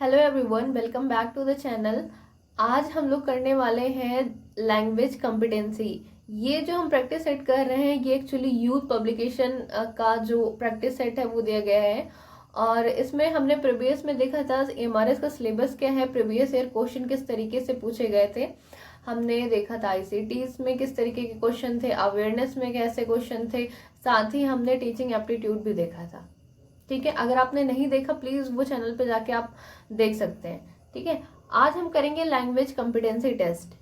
Hello everyone, welcome back to the channel. आज हम लोग करने वाले हैं लैंग्वेज कॉम्पिटेंसी। ये जो हम प्रैक्टिस सेट कर रहे हैं ये एक्चुअली यूथ पब्लिकेशन का जो प्रैक्टिस सेट है वो दिया गया है। और इसमें हमने प्रीवियस में देखा था एमआरएस का सिलेबस क्या है, प्रीवियस ईयर क्वेश्चन किस तरीके से पूछे गए थे। हमने देखा था आईसीटीज में किस तरीके के क्वेश्चन थे, अवेयरनेस में कैसे क्वेश्चन थे, साथ ही हमने टीचिंग एप्टीट्यूड भी देखा था। ठीक है, अगर आपने नहीं देखा प्लीज वो चैनल पे जाके आप देख सकते हैं। ठीक है, आज हम करेंगे लैंग्वेज कॉम्पिटेंसी टेस्ट।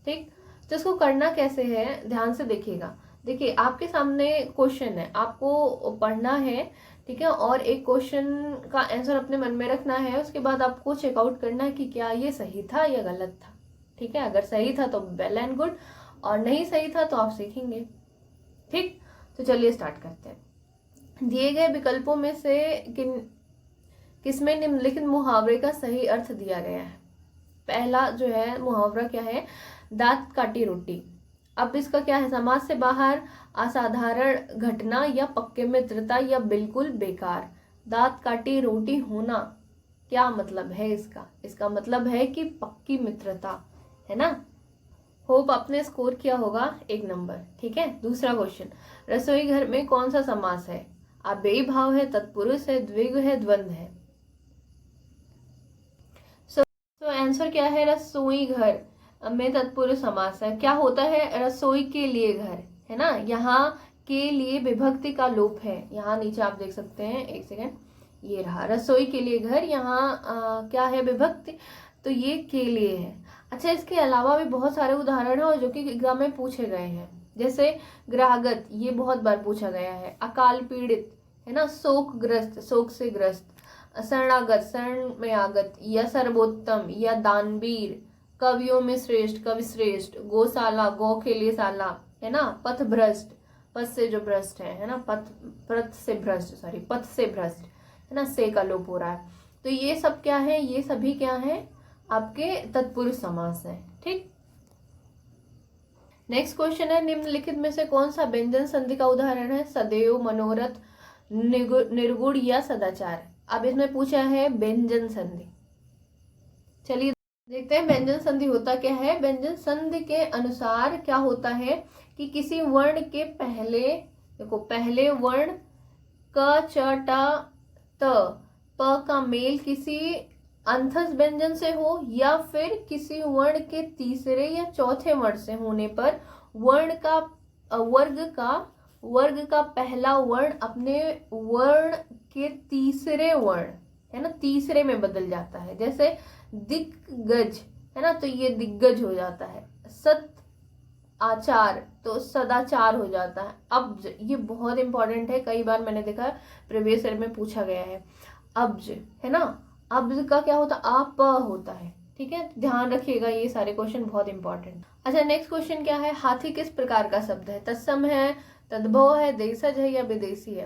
ठीक, तो इसको करना कैसे है ध्यान से देखिएगा। देखिए आपके सामने क्वेश्चन है, आपको पढ़ना है। ठीक है, और एक क्वेश्चन का आंसर अपने मन में रखना है। उसके बाद आपको चेकआउट करना है कि क्या ये सही था या गलत था। ठीक है, अगर सही था तो वेल एंड गुड, और नहीं सही था तो आप सीखेंगे। ठीक, तो चलिए स्टार्ट करते हैं। दिए गए विकल्पों में से किसमें निम्नलिखित मुहावरे का सही अर्थ दिया गया है। पहला जो है मुहावरा क्या है, दांत काटी रोटी। अब इसका क्या है, समाज से बाहर, असाधारण घटना या पक्के मित्रता या बिल्कुल बेकार। दांत काटी रोटी होना क्या मतलब है इसका, इसका मतलब है कि पक्की मित्रता है ना। होप आपने स्कोर किया होगा 1 नंबर। ठीक है, दूसरा क्वेश्चन, रसोई घर में कौन सा समास है। अव्ययी भाव है, तत्पुरुष है, द्विगु है, द्वंद्व है। तो आंसर क्या है, रसोई घर में तत्पुरुष समास है। क्या होता है, रसोई के लिए घर है ना, यहाँ के लिए विभक्ति का लोप है। यहाँ नीचे आप देख सकते हैं, एक सेकेंड, ये रहा रसोई के लिए घर, यहाँ क्या है विभक्ति, तो ये के लिए है। अच्छा, इसके अलावा भी बहुत सारे उदाहरण हैं और जो कि एग्जाम में पूछे गए हैं। जैसे ग्राहगत, ये बहुत बार पूछा गया है। अकाल पीड़ित है ना, शोकग्रस्त, शोक से ग्रस्त। शरणागत, शरण में आगत, या सर्वोत्तम, या दानवीर, कवियों में श्रेष्ठ, कवि श्रेष्ठ। गौशाला, गौ के लिए शाला है ना। पथ भ्रष्ट, पथ से जो भ्रष्ट है ना, पथ से भ्रष्ट, सॉरी पथ से भ्रष्ट है ना, से का लोप हो रहा है। तो ये सब क्या है, ये सभी क्या है, आपके तत्पुरुष समास है। ठीक, नेक्स्ट क्वेश्चन है, निम्नलिखित में से कौन सा व्यंजन संधि का उदाहरण है। सदैव, मनोरथ, निर्गुण या सदाचार। अब इसमें पूछा है व्यंजन संधि। चलिए देखते हैं व्यंजन संधि होता क्या है। व्यंजन संधि के अनुसार क्या होता है कि किसी वर्ण के पहले, देखो पहले वर्ण क, च, ट, त, प का मेल किसी अंतस व्यंजन से हो, या फिर किसी वर्ण के तीसरे या चौथे वर्ण से होने पर वर्ण का वर्ग का पहला वर्ण अपने वर्ण के तीसरे वर्ण है ना, तीसरे में बदल जाता है। जैसे दिग्गज है ना, तो ये दिग्गज हो जाता है। सत आचार तो सदाचार हो जाता है। अब्ज, ये बहुत इंपॉर्टेंट है, कई बार मैंने देखा प्रीवियस ईयर में पूछा गया है। अब्ज है ना, अब्ज का क्या होता है, आप होता है। ठीक है, ध्यान रखिएगा, ये सारे क्वेश्चन बहुत इंपॉर्टेंट। अच्छा, नेक्स्ट क्वेश्चन क्या है, हाथी किस प्रकार का शब्द है। तत्सम है, तद्भव है, देशज है, या विदेशी है।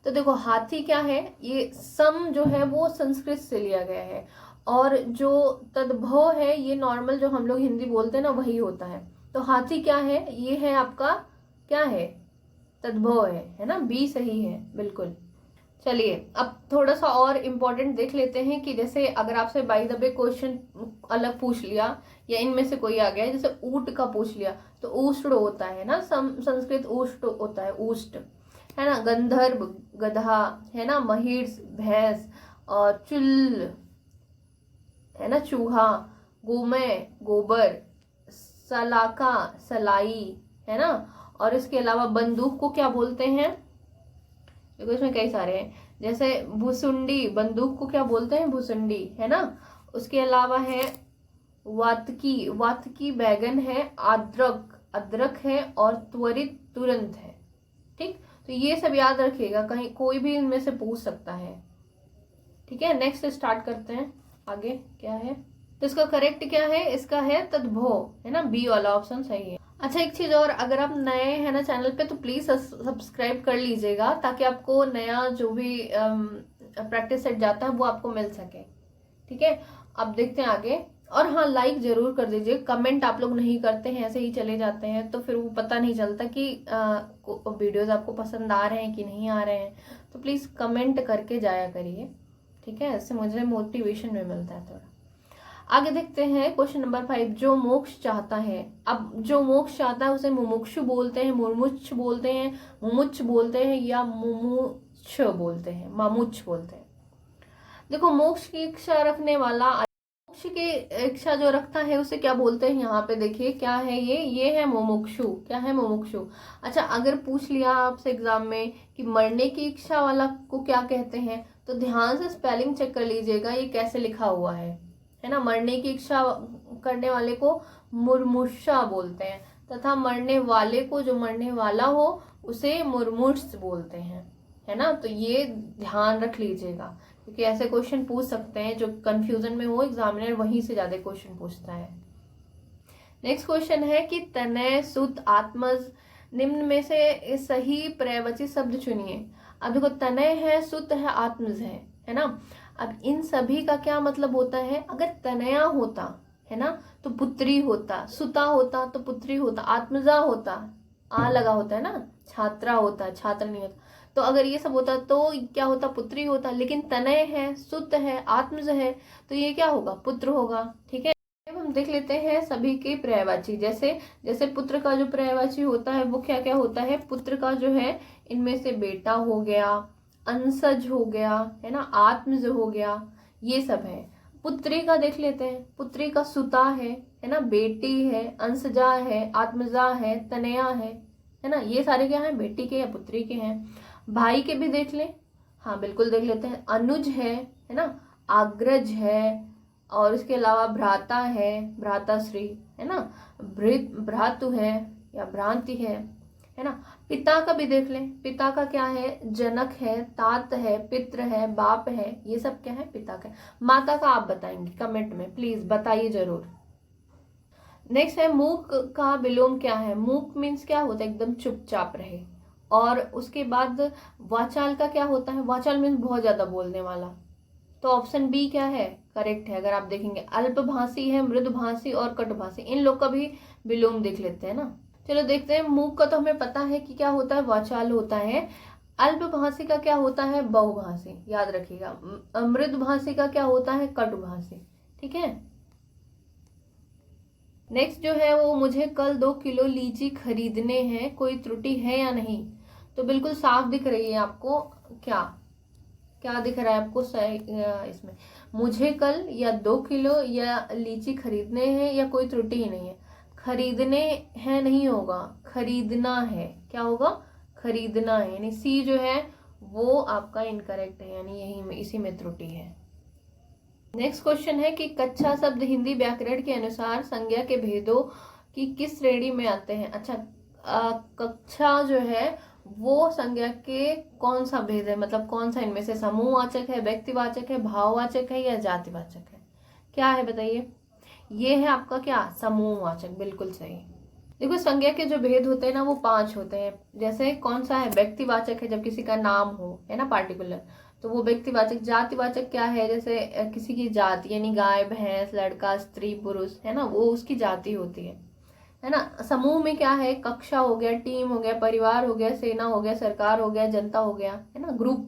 तो देखो हाथी क्या है, ये सम जो है वो संस्कृत से लिया गया है, और जो तद्भव है ये नॉर्मल जो हम लोग हिंदी बोलते हैं ना वही होता है। तो हाथी क्या है, ये है आपका क्या है, तद्भव है ना, बी सही है बिल्कुल। चलिए अब थोड़ा सा और इम्पोर्टेंट देख लेते हैं कि जैसे अगर आपसे बाय द वे क्वेश्चन अलग पूछ लिया या इनमें से कोई आ गया, जैसे ऊट का पूछ लिया तो ऊष्ट होता है ना, संस्कृत ऊष्ट होता है, ऊष्ट है ना। गंधर्व गधा है ना, महिष भैंस, और चुल है ना चूहा, गोमय गोबर, सलाका सलाई है ना। और इसके अलावा बंदूक को क्या बोलते हैं, देखो इसमें कई सारे हैं। जैसे भुसुंडी, बंदूक को क्या बोलते हैं, भुसुंडी है ना। उसके अलावा है वातकी, वातकी बैगन है। अदरक, अदरक है। और त्वरित, तुरंत है। ठीक, तो ये सब याद रखिएगा, कहीं कोई भी इनमें से पूछ सकता है। ठीक है, नेक्स्ट स्टार्ट करते हैं, आगे क्या है। तो इसका करेक्ट क्या है, इसका है तद्भव है ना, बी वाला ऑप्शन सही है। अच्छा, एक चीज और, अगर आप नए हैं ना चैनल पे तो प्लीज सब्सक्राइब कर लीजिएगा ताकि आपको नया जो भी प्रैक्टिस सेट जाता है वो आपको मिल सके। ठीक है, अब देखते हैं आगे। और हाँ, लाइक जरूर कर दीजिए, कमेंट आप लोग नहीं करते हैं, ऐसे ही चले जाते हैं, तो फिर वो पता नहीं चलता कि वीडियोस आपको पसंद आ रहे हैं कि नहीं आ रहे हैं। तो प्लीज कमेंट करके जाया करिए। ठीक है, इससे मुझे मोटिवेशन भी मिलता है थोड़ा। आगे देखते हैं क्वेश्चन नंबर 5। जो मोक्ष चाहता है, अब जो मोक्ष चाहता है उसे मुमुक्षु बोलते हैं, मुमुक्ष बोलते हैं, मुमुच्छ बोलते हैं या मुमुक्ष बोलते हैं, मामुच्छ बोलते हैं। देखो, मोक्ष की इच्छा रखने वाला, मोक्ष की इच्छा जो रखता है उसे क्या बोलते हैं, यहाँ पे देखिए क्या है, ये है मुमुक्षु। क्या है? मुमुक्षु। अच्छा, अगर पूछ लिया आपसे एग्जाम में कि मरने की इच्छा वाला को क्या कहते हैं, तो ध्यान से स्पेलिंग चेक कर लीजिएगा ये कैसे लिखा हुआ है ना। मरने की इच्छा करने वाले को मुर्मुषा बोलते हैं, तथा मरने वाले को, जो मरने वाला हो, उसे मुर्मुष बोलते हैं, है ना। तो ये ध्यान रख लीजिएगा, क्योंकि ऐसे क्वेश्चन पूछ सकते हैं जो कंफ्यूजन में हो, एग्जामिनर वहीं से ज्यादा क्वेश्चन पूछता है। नेक्स्ट क्वेश्चन है कि तनय, सुत, आत्मज, निम्न में से सही पर्यायवाची शब्द चुनिए। अब देखो, तनय है, सुत है, आत्मज है ना। अब इन सभी का क्या मतलब होता है? अगर तनया होता है ना तो पुत्री होता, सुता होता तो पुत्री होता, आत्मजा होता, आ लगा होता है ना, छात्रा होता, छात्र नहीं होता। तो अगर ये सब होता तो क्या होता? पुत्री होता। लेकिन तनय है, सुत है, आत्मज है, तो ये क्या होगा? पुत्र होगा। ठीक है, अब हम देख लेते हैं सभी के पर्यायवाची। जैसे जैसे पुत्र का जो पर्यायवाची होता है वो क्या क्या होता है? पुत्र का जो है, इनमें से बेटा हो गया, अंशज हो गया, है ना, आत्मज हो गया, ये सब है। पुत्री का देख लेते हैं, पुत्री का सुता है ना, बेटी है, अंशजा है, आत्मजा है, तनया है ना, ये सारे क्या है? बेटी के या पुत्री के हैं। भाई के भी देख लें, हाँ बिल्कुल देख लेते हैं। अनुज है ना, आग्रज है, और इसके अलावा भ्राता है, भ्राताश्री, है ना, भ्रातु है या भ्रांति है ना। पिता का भी देख लें, पिता का क्या है? जनक है, तात है, पित्र है, बाप है, ये सब क्या है? पिता का। माता का आप बताएंगे कमेंट में, प्लीज बताइए जरूर। नेक्स्ट है मूक का विलोम क्या है? मूक मीन्स क्या होता है? एकदम चुपचाप रहे। और उसके बाद वाचाल का क्या होता है? वाचाल मीन्स बहुत ज्यादा बोलने वाला। तो ऑप्शन बी क्या है? करेक्ट है। अगर आप देखेंगे, अल्पभाषी है, मृदुभाषी और कटुभाषी, इन लोग का भी विलोम देख लेते हैं ना। चलो देखते हैं। मूक का तो हमें पता है कि क्या होता है? वाचाल होता है। अल्पभाषी का क्या होता है? बहुभाषी, याद रखिएगा। मृदुभाषी का क्या होता है? कटुभाषी। ठीक है। नेक्स्ट जो है वो, मुझे कल 2 किलो लीची खरीदने हैं, कोई त्रुटि है या नहीं? तो बिल्कुल साफ दिख रही है आपको। क्या क्या दिख रहा है आपको इसमें? मुझे कल या 2 किलो या लीची खरीदने हैं या कोई त्रुटि ही नहीं है। खरीदने हैं नहीं होगा, खरीदना है। क्या होगा? खरीदना है, यानी सी जो है वो आपका इनकरेक्ट है, यानी यही में इसी में त्रुटि है। नेक्स्ट क्वेश्चन है कि कक्षा शब्द हिंदी व्याकरण के अनुसार संज्ञा के भेदों की किस श्रेणी में आते हैं? अच्छा, कक्षा जो है वो संज्ञा के कौन सा भेद है, मतलब कौन सा इनमें से समूहवाचक है, व्यक्तिवाचक है, भाववाचक है या जातिवाचक है? क्या है बताइए? ये है आपका क्या? समूहवाचक, बिल्कुल सही। देखो, संज्ञा के जो भेद होते हैं ना वो 5 होते हैं। जैसे कौन सा है? व्यक्तिवाचक है, जब किसी का नाम हो, है ना, पार्टिकुलर, तो वो व्यक्तिवाचक। जातिवाचक क्या है? जैसे किसी की जाति, यानी गाय, भैंस, लड़का, स्त्री, पुरुष, है ना, वो उसकी जाति होती है ना। समूह में क्या है? कक्षा हो गया, टीम हो गया, परिवार हो गया, सेना हो गया, सरकार हो गया, जनता हो गया, है ना, ग्रुप।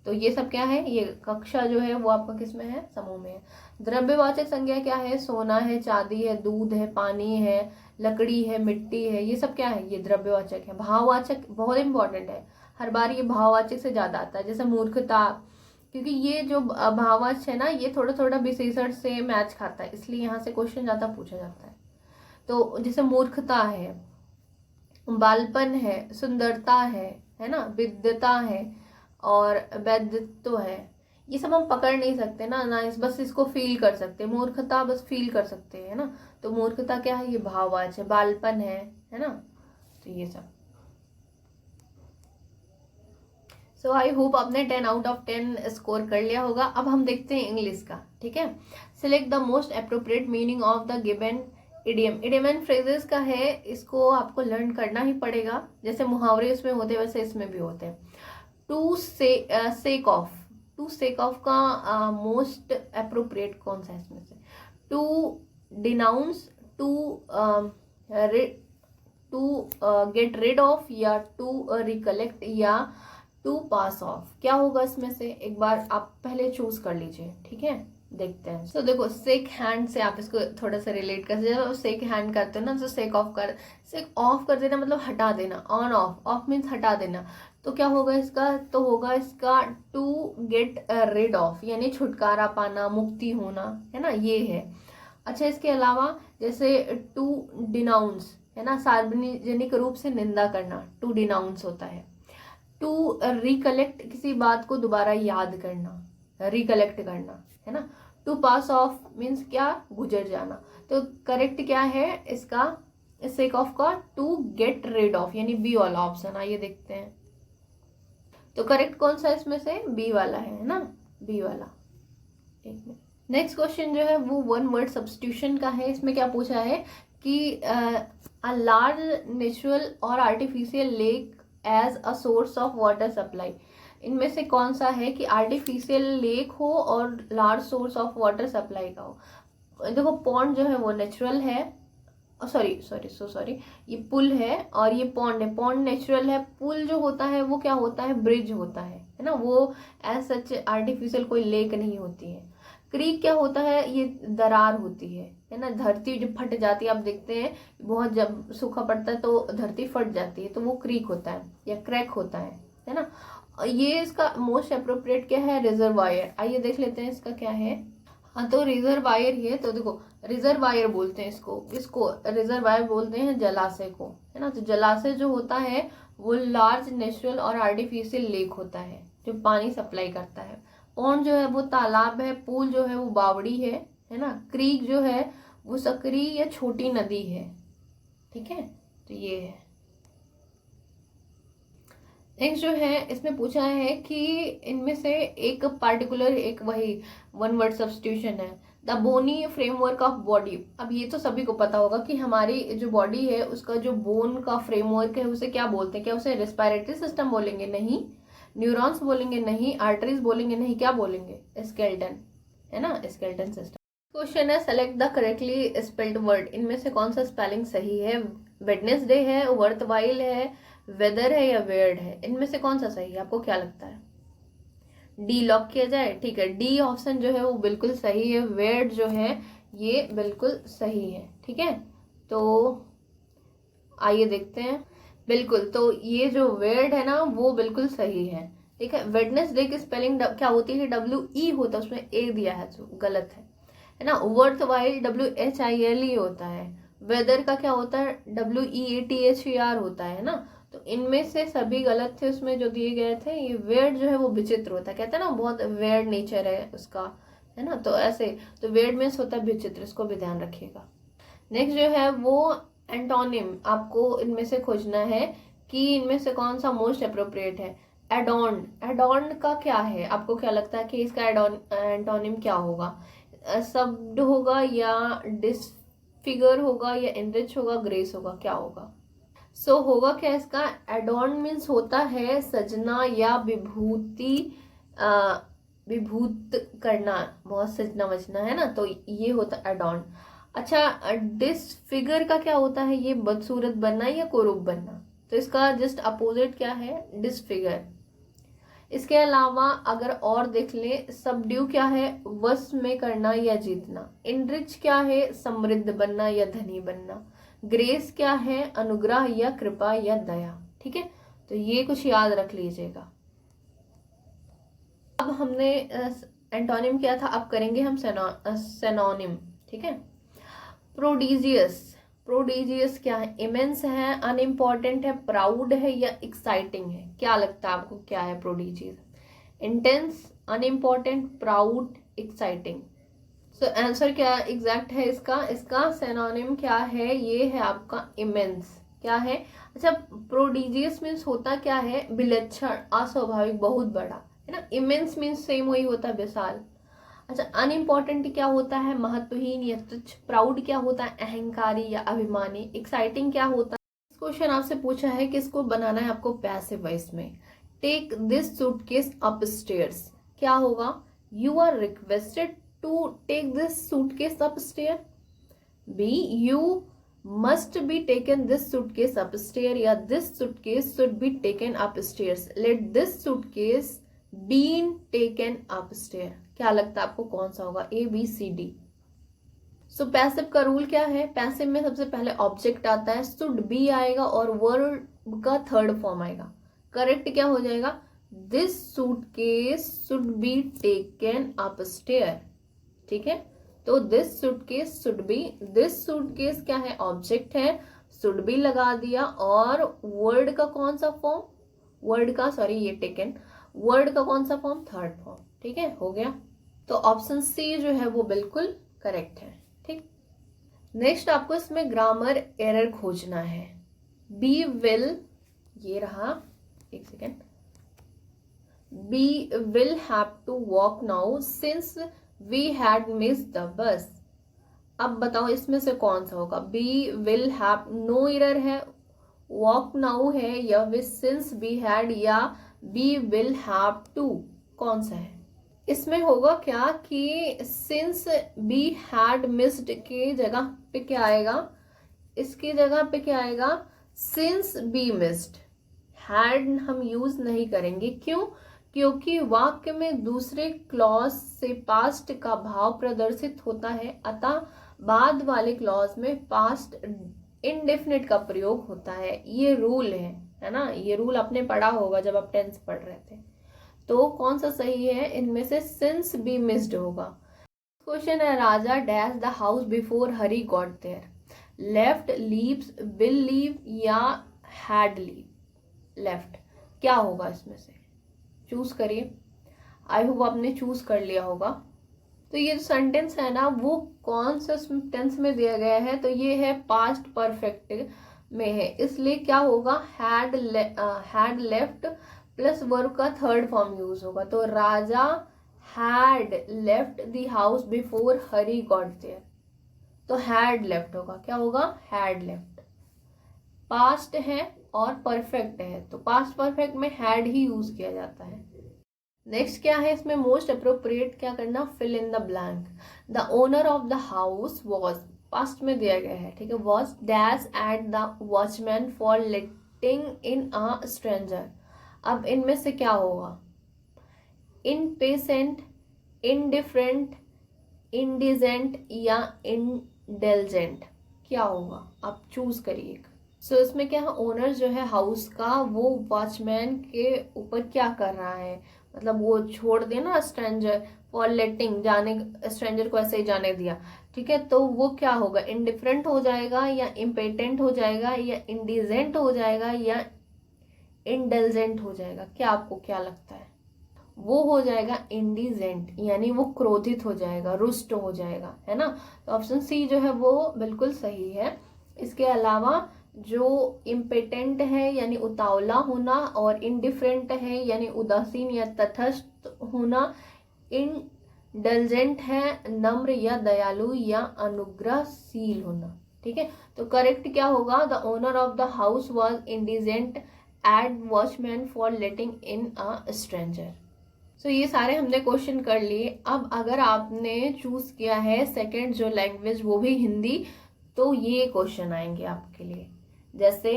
तो ये सब क्या है? ये कक्षा जो है वो आपका किस में है? समूह में है। द्रव्यवाचक संज्ञा क्या है? सोना है, चांदी है, दूध है, पानी है, लकड़ी है, मिट्टी है, ये सब क्या है? ये द्रव्यवाचक है। भाववाचक बहुत इंपॉर्टेंट है, हर बार ये भाववाचक से ज्यादा आता है। जैसे मूर्खता, क्योंकि ये जो भाववाचक है ना, ये थोड़ा थोड़ा विशेषण से मैच खाता है, इसलिए यहाँ से क्वेश्चन ज्यादा पूछा जाता है। तो जैसे मूर्खता है, बालपन है, सुंदरता है ना, विद्यता है और वैधत्व है, ये सब हम पकड़ नहीं सकते ना बस इसको फील कर सकते हैं। मूर्खता बस फील कर सकते हैं ना। तो मूर्खता क्या है? ये भाववाचक है। बालपन है ना, तो ये सब। सो आई होप आपने 10 आउट ऑफ 10 स्कोर कर लिया होगा। अब हम देखते हैं इंग्लिश का। ठीक है, select the most appropriate meaning of the given idiom. Idiom and phrases का है, इसको आपको लर्न करना ही पड़ेगा। जैसे मुहावरे उसमें होते हैं वैसे इसमें भी होते हैं। To sake off, to sake off का मोस्ट अप्रोप्रिएट कौन सा है इसमें से? To denounce, to get rid of, या टू रिकलेक्ट, या टू पास ऑफ, क्या होगा इसमें से, एक बार आप पहले चूज कर लीजिए, ठीक है, देखते हैं। तो देखो शेक हैंड से आप इसको थोड़ा सा रिलेट कर सकते हो। शेक हैंड करते हो ना तो शेक ऑफ कर देना मतलब हटा देना, ऑन ऑफ, ऑफ मीन्स हटा देना। तो क्या होगा इसका, तो होगा इसका टू गेट रिड ऑफ, यानी छुटकारा पाना, मुक्ति होना, है ना, ये है। अच्छा, इसके अलावा जैसे टू डिनाउंस है ना, सार्वजनिक रूप से निंदा करना, टू डिनाउंस होता है। टू रिकलेक्ट, किसी बात को दोबारा याद करना, रिकलेक्ट करना, है ना। टू पास ऑफ मीन्स क्या, गुजर जाना। तो करेक्ट क्या है इसका, सेक ऑफ का, टू गेट रेड ऑफ, यानी बी वाला ऑप्शन। आइए देखते हैं, तो करेक्ट कौन सा इसमें से, बी वाला है ना, बी वाला। एक मिनट, नेक्स्ट क्वेश्चन जो है वो वन वर्ड सब्स्टिट्यूशन का है। इसमें क्या पूछा है कि अ लार्ज नेचुरल और artificial lake as a source of water supply, इनमें से कौन सा है कि आर्टिफिशियल लेक हो और large source of water supply का हो। देखो पॉन्ड जो है वो नेचुरल है, सॉरी ये पुल है, और ये पॉन्ड है, पॉन्ड नेचुरल है, पुल जो होता है वो क्या होता है, ब्रिज होता है ना, वो एज सच आर्टिफिशियल कोई लेक नहीं होती है। क्रीक क्या होता है, ये दरार होती है ना, धरती जो फट जाती है, आप देखते हैं बहुत जब सूखा पड़ता है तो धरती फट जाती है, तो वो क्रीक होता है या क्रैक होता है ना। ये इसका मोस्ट अप्रोप्रिएट क्या है, रिजर्वायर। आइए देख लेते हैं इसका क्या है। हाँ, तो रिजर्वायर ही है। तो देखो रिजर्वायर बोलते हैं इसको रिजर्वायर बोलते हैं जलाशय को, है ना। तो जलाशय जो होता है वो लार्ज नेचुरल और आर्टिफिशियल लेक होता है जो पानी सप्लाई करता है। पॉन्ड जो है वो तालाब है, पूल जो है वो बावड़ी है ना। क्रीक जो है वो सकरी या छोटी नदी है, ठीक है। तो ये है। नेक्स्ट जो है इसमें पूछा है कि इनमें से एक पार्टिकुलर, एक वही वन वर्ड सब्स्टिट्यूशन है, the bony framework of body. अब ये तो सभी को पता होगा कि हमारी जो बॉडी है उसका जो बोन का फ्रेमवर्क है उसे क्या बोलते हैं, क्या उसे रेस्पिरेटरी सिस्टम बोलेंगे, नहीं। न्यूरॉन्स बोलेंगे, नहीं। आर्टरीज बोलेंगे, नहीं। क्या बोलेंगे, स्केलेटन, है ना, स्केलेटन सिस्टम। क्वेश्चन है select the correctly spelled word, इनमें से कौन सा स्पेलिंग सही है। वेडनेसडे है, वर्थवाइल है, वेदर है या वेयर्ड है, इनमें से कौन सा सही है, आपको क्या लगता है। डी लॉक किया जाए, ठीक है, डी ऑप्शन जो है वो बिल्कुल सही है। वेयर्ड जो है ये बिल्कुल सही है, ठीक है। तो आइए देखते हैं, बिल्कुल, तो ये जो वेयर्ड है ना वो बिल्कुल सही है, ठीक है। वेडनेसडे की स्पेलिंग क्या होती है, WE होता है, उसमें ए दिया है जो गलत है ना। वर्थवाइल WHILE होता है। वेदर का क्या होता है, WEATHER होता है ना। तो इनमें से सभी गलत थे उसमें जो दिए गए थे। ये वेयर्ड जो है वो विचित्र होता है, कहते हैं ना बहुत वेयर्ड नेचर है उसका, है ना। तो ऐसे, तो वेयर्ड मीन्स होता है विचित्र, इसको भी ध्यान रखिएगा। नेक्स्ट जो है वो एंटोनिम, आपको इनमें से खोजना है कि इनमें से कौन सा मोस्ट अप्रोप्रिएट है। एडॉर्न, एडॉर्न का क्या है, आपको क्या लगता है कि इसका एंटोनिम क्या होगा। शब्द होगा या डिसफिगर होगा या एनरिच होगा, ग्रेस होगा, क्या होगा। सो होगा क्या इसका, एडॉर्न मीन्स होता है सजना या विभूति, विभूत करना, बहुत सजना वजना, है ना। तो ये होता है एडॉर्न। अच्छा, डिसफिगर का क्या होता है, ये बदसूरत बनना या कुरूप बनना। तो इसका जस्ट अपोजिट क्या है, डिसफिगर। इसके अलावा अगर और देख ले, सबड्यू क्या है, वश में करना या जीतना। इनरिच क्या है, समृद्ध बनना या धनी बनना। ग्रेस क्या है, अनुग्रह या कृपा या दया, ठीक है। तो ये कुछ याद रख लीजिएगा। अब हमने एंटोनिम किया था, अब करेंगे हम सेनोनिम, ठीक है। प्रोडिजियस, प्रोडिजियस क्या है, इमेंस है, अनइम्पॉर्टेंट है, प्राउड है या एक्साइटिंग है, क्या लगता है आपको क्या है prodigious. Intense, unimportant, proud, exciting. So answer क्या एग्जैक्ट है इसका सेनोनिम क्या है, ये है आपका इमेंस, क्या है। अच्छा, प्रोडिजियस मीन्स होता क्या है, विलक्षण, अस्वाभाविक, बहुत बड़ा, है ना। इमेंस मीन्स सेम वही होता है, विशाल। अच्छा, अनइम्पॉर्टेंट क्या होता है, महत्वहीन या तुच्छ। प्राउड क्या होता है, अहंकारी या अभिमानी। एक्साइटिंग क्या होता है। क्वेश्चन आपसे पूछा है कि इसको बनाना है आपको पैसिव वॉइस में। टेक दिस सूटकेस अपस्टेयर्स, क्या होगा, you are requested to take this suitcase upstair. B, you must be taken this suitcase upstair या this suitcase should be taken upstairs, let this suitcase been taken upstair. क्या लगता है आपको कौन सा होगा, A B C D? So passive का rule क्या है, पैसिव में सबसे पहले ऑब्जेक्ट आता है, शुड बी आएगा और वर्ब का थर्ड फॉर्म आएगा। करेक्ट क्या हो जाएगा, this suitcase should be taken upstair. ठीक है, तो this suitcase should B, this suitcase क्या है, ऑब्जेक्ट है, शुड बी लगा दिया और वर्ड का कौन सा फॉर्म, वर्ड का सॉरी ये टेकन, वर्ड का कौन सा फॉर्म, थर्ड फॉर्म। ठीक है, हो गया। तो ऑप्शन सी जो है वो बिल्कुल करेक्ट है। ठीक, नेक्स्ट आपको इसमें ग्रामर एरर खोजना है। बी विल, ये रहा, एक सेकेंड, we will have to walk now since we had miss the bus. अब बताओ इसमें से कौन सा होगा, we will have, no error है, वॉक नाउ है, या विद सिंस बी हैड, या बी विल हैव टू, कौन सा है? इसमें होगा क्या कि सिंस बी हैड मिस्ड के जगह पे क्या आएगा, इसकी जगह पे क्या आएगा, सिंस बी मिस्ड। हैड हम यूज नहीं करेंगे, क्यों? क्योंकि वाक्य में दूसरे क्लॉज से पास्ट का भाव प्रदर्शित होता है, अतः बाद वाले क्लॉज में पास्ट इनडेफिनिट का प्रयोग होता है। ये रूल है ना, ये रूल आपने पढ़ा होगा जब आप टेंस पढ़ रहे थे। तो कौन सा सही है इनमें से, सिंस बी मिस्ड होगा। क्वेश्चन है, Raja dash the house before Hari got there, left, leaves, will leave, या हैड लीव। लेफ्ट क्या होगा इसमें से, चूज करिए। आई होप आपने चूज कर लिया होगा। तो ये सेंटेंस है ना वो कौन सा टेंस में दिया गया है, तो ये है पास्ट परफेक्ट में है, इसलिए क्या होगा, हैड लेफ्ट प्लस वर्ब का थर्ड फॉर्म यूज होगा। तो Raja had left the house before Hari got there, तो हैड लेफ्ट होगा, क्या होगा, हैड लेफ्ट। पास्ट है और परफेक्ट है, तो पास्ट परफेक्ट में हैड ही यूज किया जाता है। नेक्स्ट क्या है इसमें, मोस्ट अप्रोप्रिएट क्या करना, fill in the blank. The owner of the house was, past में दिया गया है, ठीक है, was dash at the watchman for letting in a stranger. अब इनमें से क्या होगा, इनपेशेंट, इनडिफरेंट, इंडिजेंट, या इंडेल्जेंट, क्या होगा, आप चूज करिए। सो इसमें क्या है, ओनर जो है हाउस का वो वॉचमैन के ऊपर क्या कर रहा है, मतलब वो छोड़ दिया ना स्ट्रेंजर, फॉर लेटिंग, जाने, स्ट्रेंजर को ऐसे ही जाने दिया, ठीक है, तो वो क्या होगा, इनडिफरेंट हो जाएगा, या इम्पेटेंट हो जाएगा, या इंडिजेंट हो जाएगा, या इंडल्जेंट हो जाएगा। क्या आपको क्या लगता है, वो हो जाएगा इंडिजेंट, यानी वो क्रोधित हो जाएगा, रुष्ट हो जाएगा, है ना। तो ऑप्शन सी जो है वो बिल्कुल सही है। इसके अलावा जो इम्पेटेंट है यानी उतावला होना, और इनडिफरेंट है यानी उदासीन या तटस्थ होना, इंडल्जेंट है नम्र या दयालु या अनुग्रहशील होना, ठीक है। तो करेक्ट क्या होगा, the owner of the house was indigent at watchman for letting in a stranger. So ये सारे हमने क्वेश्चन कर लिए। अब अगर आपने चूज किया है सेकेंड जो लैंग्वेज वो भी हिंदी, तो ये क्वेश्चन आएंगे आपके लिए। जैसे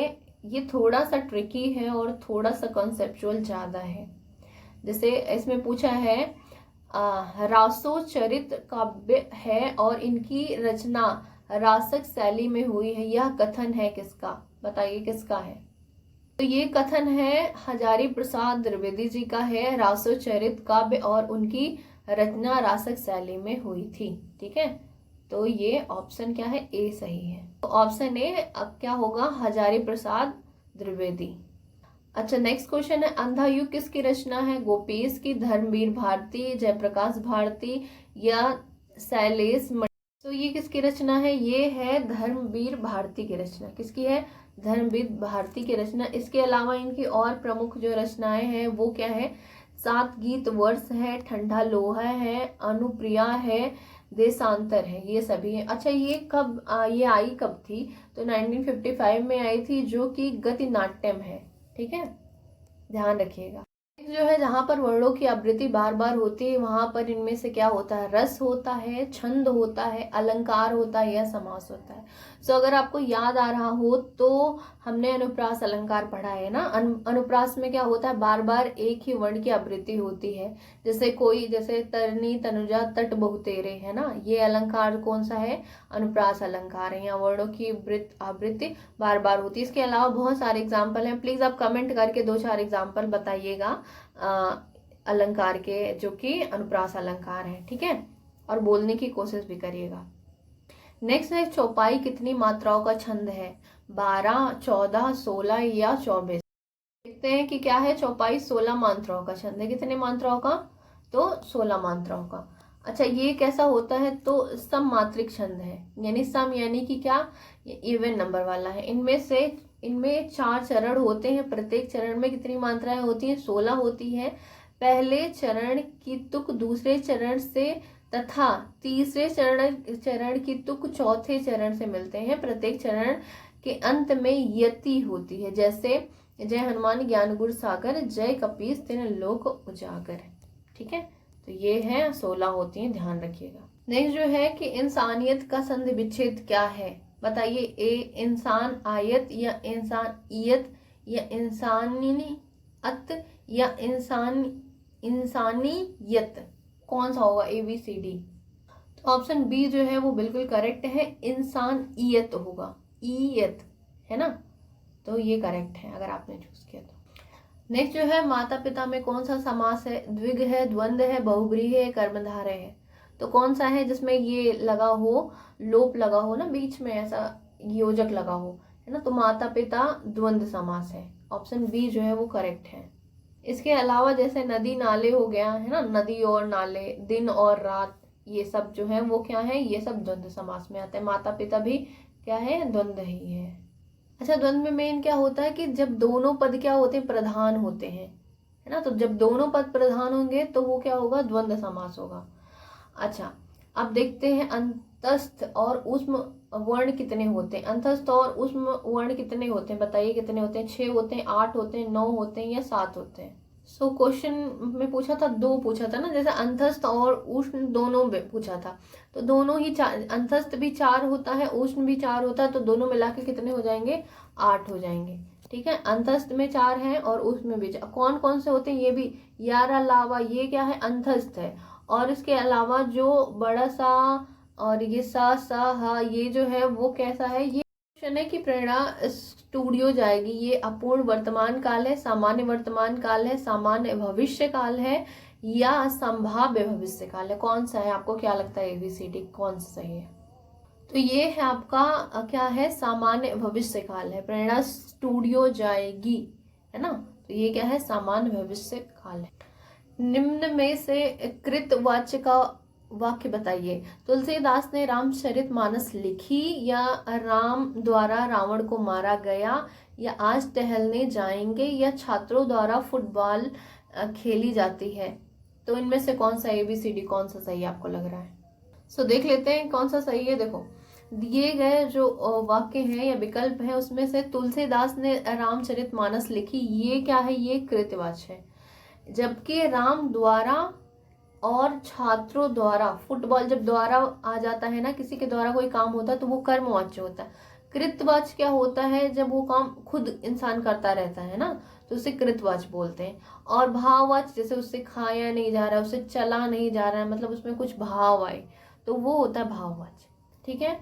ये थोड़ा सा ट्रिकी है और थोड़ा सा कॉन्सेप्चुअल ज़्यादा है। जैसे इसमें पूछा है रासोचरित काव्य है और इनकी रचना रासक शैली में हुई है, यह कथन है किसका, बताइए किसका है। तो ये कथन है हजारी प्रसाद द्विवेदी जी का है, रासोचरित काव्य और उनकी रचना रासक शैली में हुई थी, ठीक है। तो ये ऑप्शन क्या है, ए सही है। तो ऑप्शन ए अब क्या होगा, हजारी प्रसाद द्विवेदी। अच्छा नेक्स्ट क्वेश्चन है, अंधा युग किसकी रचना है, गोपेश की, धर्मवीर भारती, जयप्रकाश भारती, या शैलेश। तो ये किसकी रचना है, ये है धर्मवीर भारती की रचना। किसकी है, धर्मवीर भारती की रचना। इसके अलावा इनकी और प्रमुख जो रचनाएं हैं वो क्या है, 7 गीत वर्ष है, ठंडा लोहा है, अनुप्रिया है, देशांतर है, ये सभी है। अच्छा ये कब ये आई कब थी, तो 1955 में आई थी, जो कि गति नाट्यम है, ठीक है, ध्यान रखिएगा। जो है जहाँ पर वर्णों की आवृत्ति बार बार होती है वहां पर इनमें से क्या होता है, रस होता है, छंद होता है, अलंकार होता है या समास होता है। सो अगर आपको याद आ रहा हो तो हमने अनुप्रास अलंकार पढ़ा है ना। अनुप्रास में क्या होता है, बार बार एक ही वर्ण की आवृत्ति होती है। जैसे तरनी तनुजा तट बहुतेरे है ना, ये अलंकार कौन सा है, अनुप्रास अलंकार है। यहाँ वर्णों की आवृत्ति बार बार होती है। इसके अलावा बहुत सारे एग्जाम्पल हैं, प्लीज आप कमेंट करके 2-4 एग्जाम्पल बताइएगा अलंकार के जो कि अनुप्रास अलंकार है, ठीक है, और बोलने की कोशिश भी करिएगा। नेक्स्ट है, चौपाई कितनी मात्राओं का छंद है, 12, 14, 16 या 24। देखते हैं कि क्या है, चौपाई 16 मात्राओं का छंद है। कितने मात्राओं का, तो 16 मात्राओं का। अच्छा, ये कैसा होता है, तो सम मात्रिक छंद है, यानी सम यानी कि क्या, इवन नंबर वाला है। इनमें 4 चरण होते हैं, प्रत्येक चरण में कितनी मात्राएं होती हैं, 16 होती है। पहले चरण की तुक दूसरे चरण से तथा तीसरे चरण की तुक चौथे चरण से मिलते हैं। प्रत्येक चरण के अंत में यति होती है, जैसे जय हनुमान ज्ञान गुण सागर, जय कपीस तिन लोक उजागर, ठीक है। तो ये है 16 होती हैं, ध्यान रखिएगा। नेक्स्ट जो है कि इंसानियत का संधि विच्छेद क्या है, बताइए। ए इंसान आयत या इंसान ईयत या इंसानी अत या इंसानियत, कौन सा होगा, ABCD। तो ऑप्शन बी जो है वो बिल्कुल करेक्ट है, इंसान ईयत होगा, ईयत है ना, तो ये करेक्ट है अगर आपने चूज किया तो। नेक्स्ट जो है, माता पिता में कौन सा समास है, द्विग है, द्वंद्व है, बहुब्रीहि है, कर्मधारय है। तो कौन सा है जिसमें ये लगा हो, लोप लगा हो ना, बीच में ऐसा योजक लगा हो, है ना, तो माता पिता द्वंद्व समास है। ऑप्शन बी जो है वो करेक्ट है। इसके अलावा जैसे नदी नाले हो गया है ना, नदी और नाले, दिन और रात, ये सब जो है वो क्या है, ये सब द्वंद्व समास में आते हैं। माता पिता भी क्या है, द्वंद्व ही है। अच्छा, द्वंद्व में मेन क्या होता है कि जब दोनों पद क्या होते हैं, प्रधान होते हैं, है ना, तो जब दोनों पद प्रधान होंगे तो वो क्या होगा, द्वंद्व समास होगा। अच्छा, अब देखते हैं अंतस्थ और उष्म वर्ण कितने होते हैं। अंतस्थ और उष्म वर्ण कितने होते हैं, बताइए कितने होते हैं, 6 होते हैं, 8 होते हैं, 9 होते हैं या 7 होते हैं। सो क्वेश्चन में पूछा था, 2 पूछा था ना, जैसे अंतस्थ और उष्ण दोनों में पूछा था, तो दोनों ही अंतस्थ भी 4 होता है, उष्ण भी 4 होता है, तो दोनों मिला के कितने हो जाएंगे, 8 हो जाएंगे, ठीक है। अंतस्थ में 4 है और उष्ण में भी 4। कौन कौन से होते हैं, ये भी यार अलावा, ये क्या है, अंतस्थ है, और इसके अलावा जो बड़ा सा और ये सा हा, ये जो है वो कैसा है, ये क्वेश्चन है कि प्रेरणा स्टूडियो जाएगी, ये अपूर्ण वर्तमान काल है, सामान्य वर्तमान काल है, सामान्य भविष्य काल है या संभाव्य भविष्य काल है, कौन सा है, आपको क्या लगता है, ABCD कौन सा सही है। तो ये है आपका क्या है, सामान्य भविष्य काल है, प्रेरणा स्टूडियो जाएगी, है ना, तो ये क्या है, सामान्य भविष्य काल है। निम्न में से कृतवाच्य का वाक्य बताइए। तुलसीदास ने रामचरितमानस लिखी या राम द्वारा रावण को मारा गया या आज टहलने जाएंगे या छात्रों द्वारा फुटबॉल खेली जाती है। तो इनमें से कौन सा ABCD कौन सा सही आपको लग रहा है। सो देख लेते हैं कौन सा सही है। देखो, दिए गए जो वाक्य हैं या विकल्प है उसमें से तुलसीदास ने रामचरितमानस लिखी, ये क्या है, ये कृतवाच्य है, जबकि राम द्वारा और छात्रों द्वारा, फुटबॉल जब द्वारा आ जाता है ना, किसी के द्वारा कोई काम होता है तो वो कर्मवाच्य होता है। कृतवाच्य क्या होता है, जब वो काम खुद इंसान करता रहता है ना, तो उसे कृतवाच्य बोलते हैं। और भाववाच्य, जैसे उससे खाया नहीं जा रहा है, उससे चला नहीं जा रहा है, मतलब उसमें कुछ भाव आए, तो वो होता है भाववाच्य, ठीक है।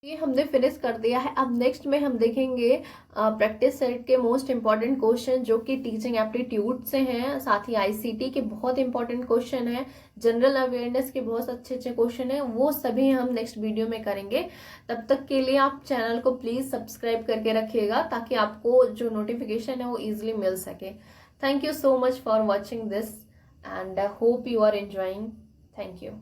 ये हमने फिनिश कर दिया है। अब नेक्स्ट में हम देखेंगे प्रैक्टिस सेट के मोस्ट इंपॉर्टेंट क्वेश्चन जो कि टीचिंग एप्टीट्यूड से हैं, साथ ही ICT के बहुत इंपॉर्टेंट क्वेश्चन हैं, जनरल अवेयरनेस के बहुत अच्छे अच्छे क्वेश्चन हैं, वो सभी हम नेक्स्ट वीडियो में करेंगे। तब तक के लिए आप चैनल को प्लीज सब्सक्राइब करके रखिएगा ताकि आपको जो नोटिफिकेशन है वो ईजिली मिल सके। Thank you so much for watching this and hope you are enjoying. Thank you.